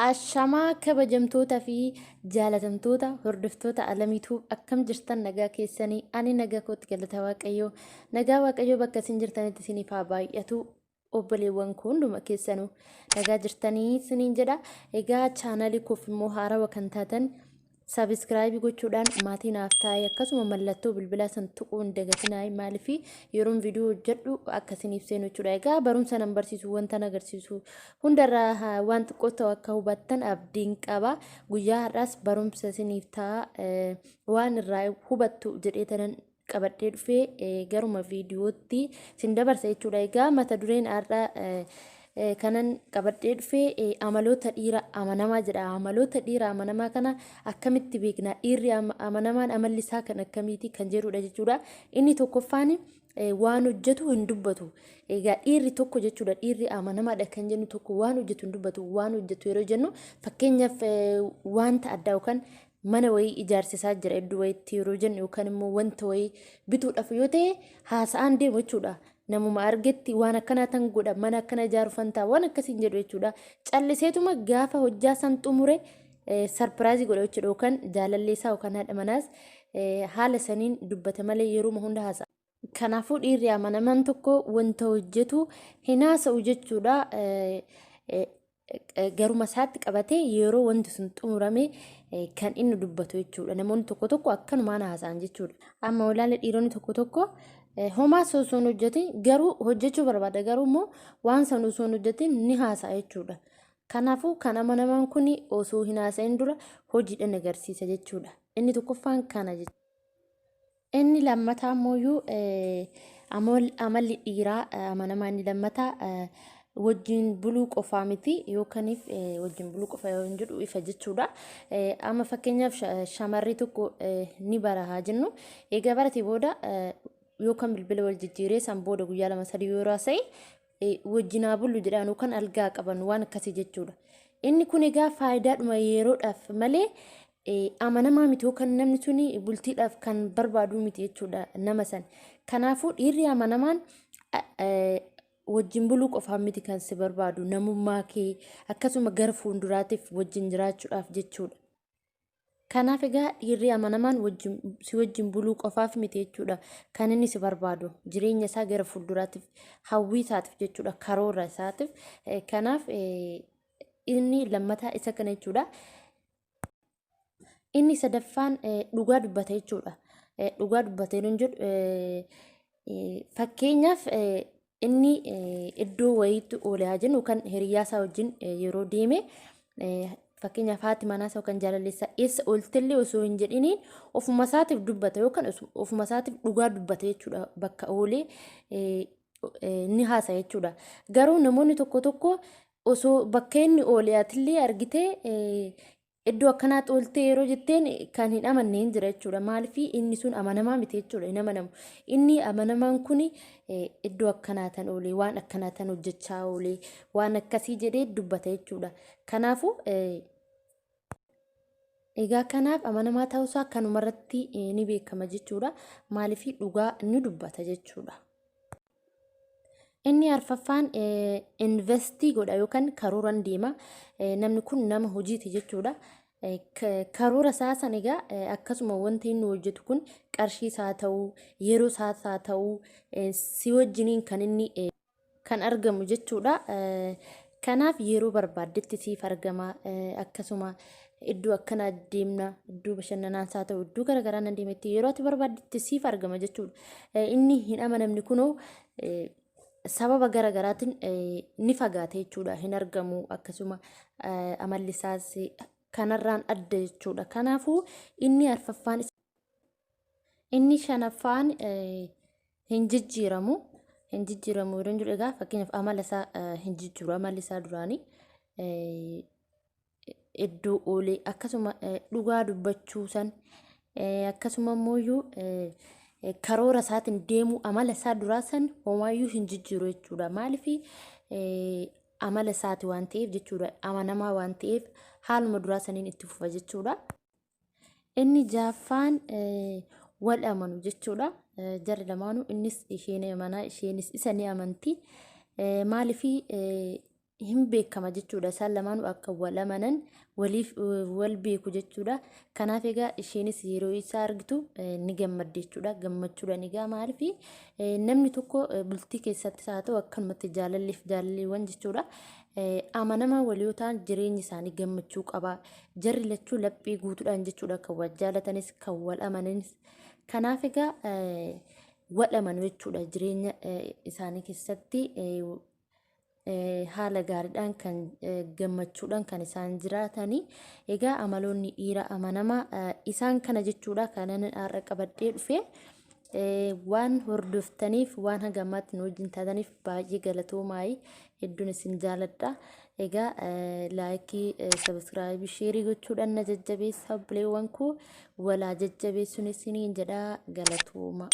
Ashamaa kabajamtoota fi jaalatamtoota hordoftoota alamiituu akkam jirtan nagaa keessanii ani nagaa kootti galata waaqayyoo nagaa waaqayyoo bakka isin jirtanitti isiniif haa baay'atu obboleewwan koo hunduma keessanuu nagaa jirtanii isiniin jedha. Egaa chaanalii koof immoo haarawaa kan taatan Subscribe gochuudhaan maatii naaf taa'ee akkasuma mallattoo bilbilaa san tuquu hin dagatinaa maaliifi yeroon viidiyoo hojjedhu akkasiniif seenu jechuudha. Egaa barumsa nan barsiisu wanta agarsiisu hundarraa waan xiqqoo ta'u akka hubattan abdiin qaba. Guyyaa har'aas barumsa isiniif ta'a waan irraa hubattu jedhee tanan qabadhee dhufee garuma viidiyootti sin dabarsa jechuudha. Egaa mata dureen har'aa kanan qabadhee dhufee amaloota dhiira amanamaa jedha. Amaloota dhiira amanamaa kana akkamitti beekna? Dhiirri amanamaan amalli isaa kan akkamiiti kan jedhudha jechuudha. Inni tokkoffaan waan hojjetu hin dubbatu. Egaa dhiirri tokko jechuudha dhiirri amanamaadha kan jennu tokko waan hojjetu hin dubbatu. Waan hojjetu yeroo jennu fakkeenyaaf wanta addaa yookaan mana wayii ijaarsisaa jira iddoo wayiitti yeroo jennu yookaan immoo wanta wayii bituudhaaf yoo ta'e haasa'aan deemu jechuudha. Namuma argetti waan akkana tan godha mana akkana ijaaru fantaa waan akkasiin jedhu jechuudha. Calliseetuma gaafa hojjaa san xumure sarpiraayizii godha jechuudha yookaan jaalalleessaa yookaan haadha manaas haala saniin dubbata malee yeroo hunda haasa'a. Kanaafuu dhiirri amanamaan tokko wanta hojjetu hin haasa'u jechuudha. Garuma isaatti qabatee yeroo wanti sun xumurame kan inni dubbatu jechuudha. Namoonni tokko tokko akkanumaan haasa'an jechuudha. Amma olaanaa dhiironni tokko tokko homaa osoo hin hojjetin garuu hojjechuu barbaada garuu immoo waan san osoo hin hojjetin ni haasa'a jechuudha. Kanaafuu kan amanamaan kun osoo hin haasa'in dura hojiidhaan agarsiisa jechuudha. Inni tokkoffaan kana jechuudha. Inni lammataa immoo amalli dhiiraa amanamaa inni lammataa wajjin buluu qofaa miti yookaan wajjin buluu qofa yoo jedhu ifa jechuudha. Amma fakkeenyaaf shamarree tokko ni barahaa jennu egaa baratee booda yookaan bilbila wal jijjiiree san booda guyyaa lama sadii yoo raasa'e wajjinaa bullu jedhaan yookaan algaa qaban waan akkasii jechuudha. Inni kun egaa faayidaadhuma yeroodhaaf malee amanamaa miti yookaan namni suni bultiidhaaf kan barbaadu miti jechuudha nama san. Kanaafuu dhiirri amanamaan wajjin buluu qofaa miti kan si barbaadu namummaa kee akkasuma gara fuulduraatiif wajjin jiraachuudhaaf jechuudha. Kanaaf egaa dhiirri amanamaan si wajjin buluu qofaaf miti jechuudha kan inni si barbaadu jireenya isaa gara fuulduraatiif hawwii isaatiif jechuudha karoora isaatiif. Kanaaf inni lammataa isa kana jechuudha. Inni sadaffaan dhugaa dubbata jechuudha. Dhugaa dubbatee nun jedhu fakkeenyaaf inni iddoo wayiitti oolee jennu kan hiriyaasaa wajjin yeroo deeme fakkeenyaaf haati manaasaa yookaan jaalalleessaa eessa ooltellee osoo hin jedhiniin ofuma isaatiif dubbata yookaan ofuma isaatiif dhugaa dubbata jechuudha bakka oolee ni haasa'a jechuudha. Garuu namoonni tokko tokko osoo bakka inni oolee atillee argitee iddoo akkanaatti ooltee yeroo jetteen kan hin amanne hin jira jechuudha. Maaliif inni sun amanamaa miti jechuudha hin amanamu. Inni amanamaan kun iddoo akkanaatan oolee waan akkanaatan hojjechaa oolee waan akkasii jedhee dubbata jechuudha. Kanaafuu egaa kanaaf amanamaa ta'uusaa kanumarratti ni beekama jechuudha. Maaliif dhugaa ni dubbata jechuudha. Inni arfaffaan investii godha yookaan karooraan deema. Namni kun nama hojiiti jechuudha. Karoora isaa san egaa akkasuma wanti inni hojjetu kun qarshii isaa ta'uu yeroo isaa ta'uu si wajjiniin kan inni kan argamu jechuudha. Kanaaf yeroo barbaaddetti siif argama akkasuma iddoo akkanaa deemna iddoo bashannanaa isaa ta'u iddoo garaagaraa nan deemetti yeroo ati barbaaddetti siif argama jechuudha. Inni hin amanamni kunoo sababa garaagaraatiin ni fagaate jechuudha hin argamu akkasuma amalli isaas kanarraan adda jechuudha. Kanaafuu inni arfaffaan inni shanaffaan hin jijjiiramu yeroo jedhu egaa fakkeenyaaf amala isaa hin jijjiiru amalli isaa duraanii iddoo oolee akkasuma dhugaa dubbachuu san akkasuma immoo karoora isaatiin deemu amala isaa duraa san homaayyuu hin jijjiiru jechuudha. Maaliif amala isaati waan ta'eef jechuudha amanamaa waan ta'eef haaluma duraa saniin itti fufa jechuudha. Inni jaaffaan wal amanu jechuudha. Jarri lamaanuu innis isheen amanaa isheenis isa ni amanti. Maaliifi hin beekama jechuudha. Isaan lamaanuu akka wal amanan waliif wal beeku jechuudha. Kanaaf egaa isheenis yeroo isaa argitu ni gammadde jechuudha. Gammachuudhaan egaa maaliifi namni tokko bultii keessatti haa ta'u akkanumatti jaalalliif jaalalliiwwan jechuudha. Amanamaa walii yoo ta'an jireenyi isaanii gammachuu qaba. Jarri lachuu laphee guutuudhaan jechuudha kan wal jaalatanis kan wal amanis. Kanaaf egaa wal amanu jechuudha jireenya isaanii keessatti haala gaariidhaan kan gammachuudhaan kan isaan jiraatanii. Egaa amaloonni dhiira amanamaa isaan kana jechuudha kanan har'a qabadhee dhufe. Waan hordoftaniif waan hanga ammaatti nu wajjin taataniif baay'ee galatoomaa. Hedduun isin jaaladha. Egaa laayikii sabskiraaybii sheerii gochuudhaan na jajjabeessaa obboleewwan koo walaa jajjabeessuun isiniin jedha galatooma.